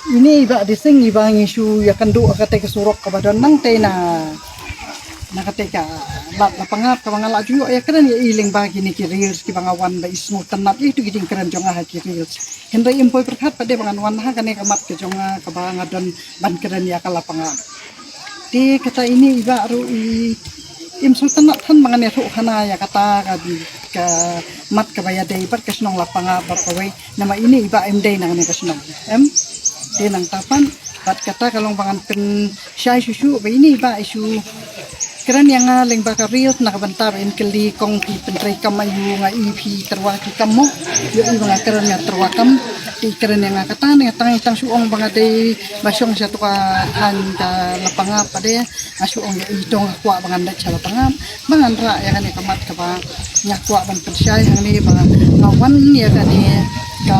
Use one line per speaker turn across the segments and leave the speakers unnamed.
ini iba dising iba ngisu ya kandu akate kesurok kabadon nang te na nakateka lat na pangat ka mga laju ya keren ya iling bagi ni reels ki bangawan ba ismu tanat itu giding keren jonga ha ki reels henry impoi perkat pade bangan wan ha kane kamat ke jonga ka bangadon ban keren ya kala pangat di kata ini iba ru im sultanat han mangan ya hana ya kata ka mat ka baya dei pat kasnong lapanga barkawai nama ini iba md nang ne kasnong di nang tapan pat kata kalong bangan pen syai susu ba ini iba isu keren yang leng bakar reels nakabantar in keli kong ki pentrai kamayu nga ep terwaki kamo yo nga keren nga terwakam di keren yang kata nga tang suong banga de basyong sa to ka han ka lapanga pade asuong ya itong kwa bangan da sa lapanga bangan ra ya kan kamat ka ba nya kwa ban persyai hang ni ba ngawan ya kan ka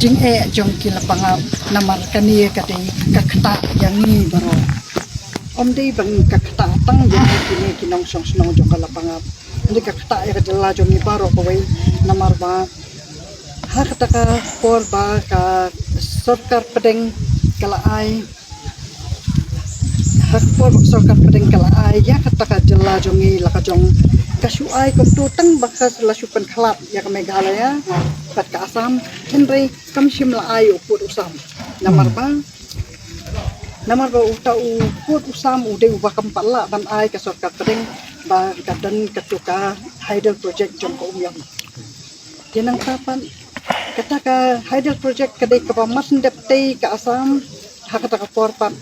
jing jong ki lapanga namar kani ka de kakta yang ni baro om dei bang kakta tang yang kini kinong song snong jong kalapangap ndi kakta ya kadala jong ni baro ko wai namar ba ha kata ka por ba ka sarkar pedeng kala ai ha por sarkar pedeng kala ai ya kata ka jala jong ni laka jong kasu ai kom tu tang bakas la supan khalap ya ka Meghalaya pat ka Assam henry kam shim la ai upur usam namar ba uta uput usam ude ubakam pala ban ai ka sarkar pedeng ba kadan katuka hydel project jong ko umyam tinang tapan kata ka hydel project kadai ka mas ndeptei ka Assam hakata ka porpat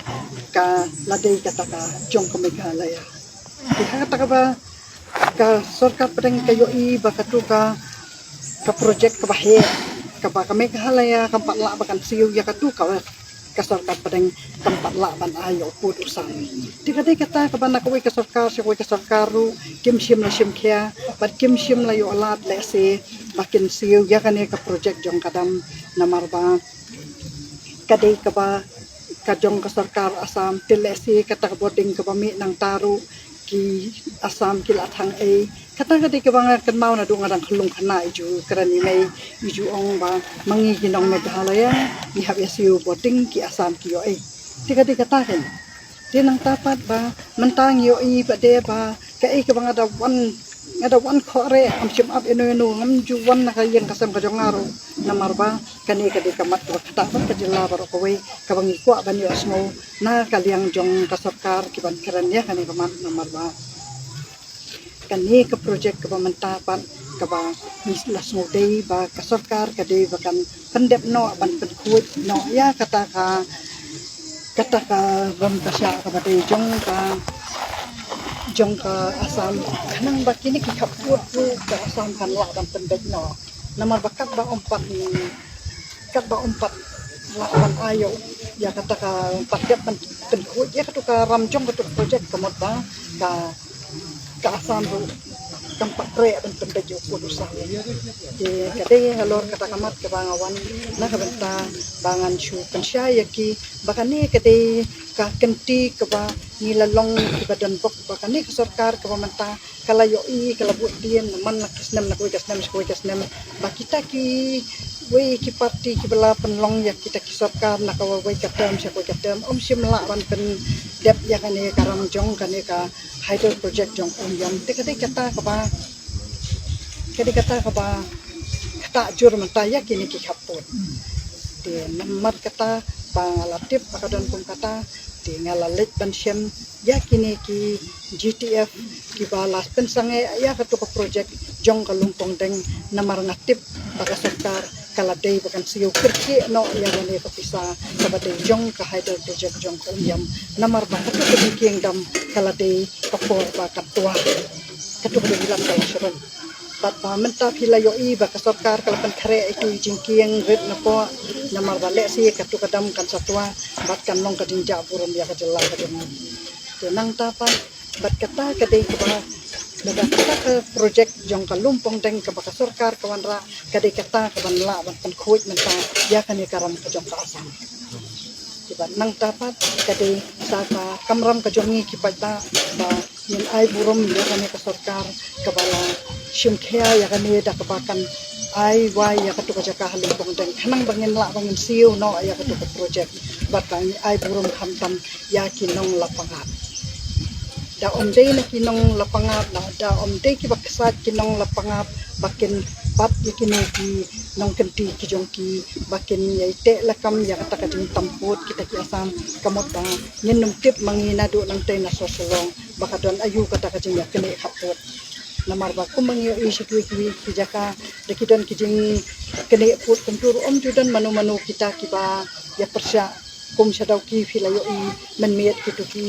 ka ladai kata ka jong ko Meghalaya di hakata ka ba ka sarkar pedeng kayo i ba katuka ka project ka bahe ka ba ka Meghalaya ka pala bakan siu ya katuka kasarkar pedeng tempat laban ayo put usam dikati kata kabana koi kasarkar si koi kasarkaru kim sim la sim kya pat kim sim la yo alat le se bakin siu ya kane ka project jong kadam namarba kadai ka ba ka jong kasarkar Assam tilesi kata ka boarding ka bami nang taru ki Assam ki lathang e kata kadai ka banga kan mau na dung adang khulung khana iju kerani mai iju ong ba mangi kinong Meghalaya ni habya siu boarding ki Assam ki yo e tikati kata kan tinang tapat ba mentang yo i pade ba ka e ka banga ada wan khore am sim up eno ngam ju wan na kayang kasam ka jongaro namar ba kani ka de kamat ka kata ba ka jilla baro ko we ka bangi ko ban yo asmo na kaliang jong ka sarkar ki ban keren ya kani kamat namar ba kani ka project ka mantapan ka ba mislas mo day ba ka sarkar ka day ba kan pendep no ban pedkut no ya kata ka bam kasya ka ba day jong ka Assam kanang ba kini ki kaput ka Assam kan la ban pendep no namar bakat ba umpat lawan ayo ya kata ka paket ban pedkut ya kata ramjong ka project kamot ba ka Assam ro kampak re dan pendek putusan di kadai halor kata kamat ke bangawan na kabenta bangan shu pensyaya ki bakani kadai ka kenti ke ba nilalong ki badan bok bakani ke sarkar ke pementa kala yo i kala buat dien man nak kisnem nak kasnem bakita ki we ki parti ki bela penlong ya kita ki sarkar nak we katam sya katam simla ban pen dep ya kani karam jong kani ka hydel project jong yam tikati kata kata jur mentaya kini ki hapot di namar kata pangalatip pakadon pun kata di ngalalit pensiam ya kini ki GTF ki balas pensange ya katu ke project jong kalumpong deng namar ngatip baka sarkar kaladai bakan siu kerki no ya gani kapisa kabade jong ka hydel project jong yam namar ba katu ke kingdom kaladai kapor ba katua katu ke bilang kala syurun bat ba menta pila yo i ba ka sarkar kalapan kare itu jingkiang red na po namar ba le si katu kadam kan satwa bat kan long ka dinja burum ya ka jela ka dem tenang tapa bat kata kadai ka ba dapat kita ke project jong kalumpong deng ke baka sarkar kawan ra kadai kata kawan la ban kuit menta ya kan karam ke jong ka Assam kibat nang dapat kadai saka kamram ka jongi kipata ba min ai burum ya kan ke sarkar kabala shimkhya ya kan da kapakan ai wai ya katu ka jaka halim tong deng kanang bangin la bangin siu no ya katu ka project bat bang ai burum kham tam ya kinong lapangat da omdei na kinong lapangat na da omdei ki baksat kinong lapangat bakin pat yakini ki nong kenti ki jongki bakin yaite lakam ya kata kading tamput kita ki asam kamot ba nyenum tip mangina do nang tay na sosolong baka don ayu kata kading ya kene hapot namar ba kumangyo isi ki jaka dekidon kijing kene put kentur om judan manu kita kiba ya persya kum sadaw ki filayo I menmiet kitu ki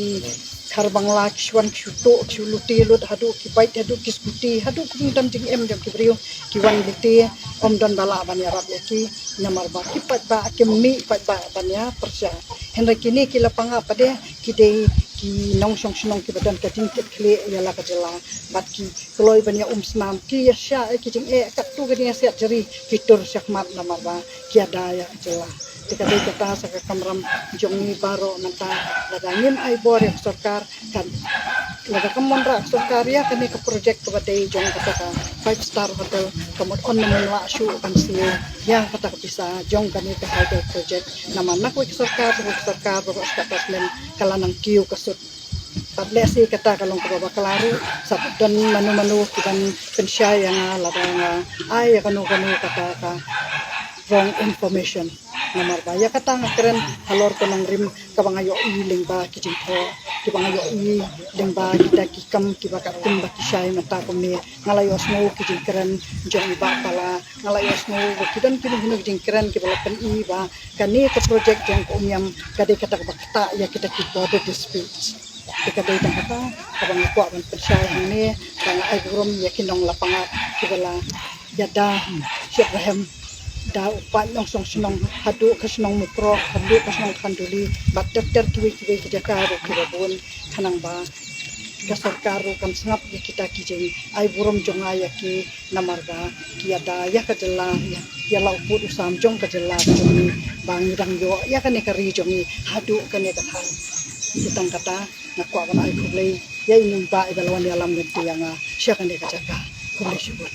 karbang la kiswan kisuto kisuluti lut hadu ki bait hadu kiskuti hadu kumdam jing jam kibrio kiwan liti om don bala ban ya rab yaki namar ba kipat ba kemi pat ba ban ya persya henry kini ki lapanga pade kidei ki nong song snong ki badan ka jing kle ya la ka jela bat ki kloi ban ya snam ki ya sya ki jing kat tu ga dia siat jeri fitur syakmat namar ba ki ada ya jela jika kita sa kamram jongi baro nanta ladangin ay bore sarkar kan laga kamonra sarkar ya kani ka project ka batay jong kata ka 5-star hotel kamot on naman wa shu kan siya yang kata ka bisa jong kani ka hotel project naman nakwe sarkar ro statement kala nang kiu kasut tablesi kata kalong ko babaklaro sa don manu kitan pensya yang ladang ay kanu kata ka wrong information namar ba ya kata nga keren halor ko ng rim kabangayo iling ba kijing ko kibangayo iling ba kita kikam kibaka kumba kisay mata ko mi ngalayos mo kijing keren jong iba pala ngalayos mo kidan kijing keren kibala pen iba kani ka project yang ko umyam kadi kata bakta ya kita border disputes kadai tang kata kabang ko ang persyahan ni kang ay gurum yakinong lapangat kibala yada Abraham da upat nong song sinong hadu kasnong mukro hadu kasnong kanduli bat dokter kiwi kijaka ro kirabun kanang ba kasarkaro kan sangap kita kijing ay burom jongaya ki namarga kiada ya kadela ya lau put usam jong kadela jongi bangidang yo ya kan kari jongi hadu kan kathan kitang kata nakwa kan ay kublay ya inumba ibalawan ya lam yang siya kan kajaka kublay syukur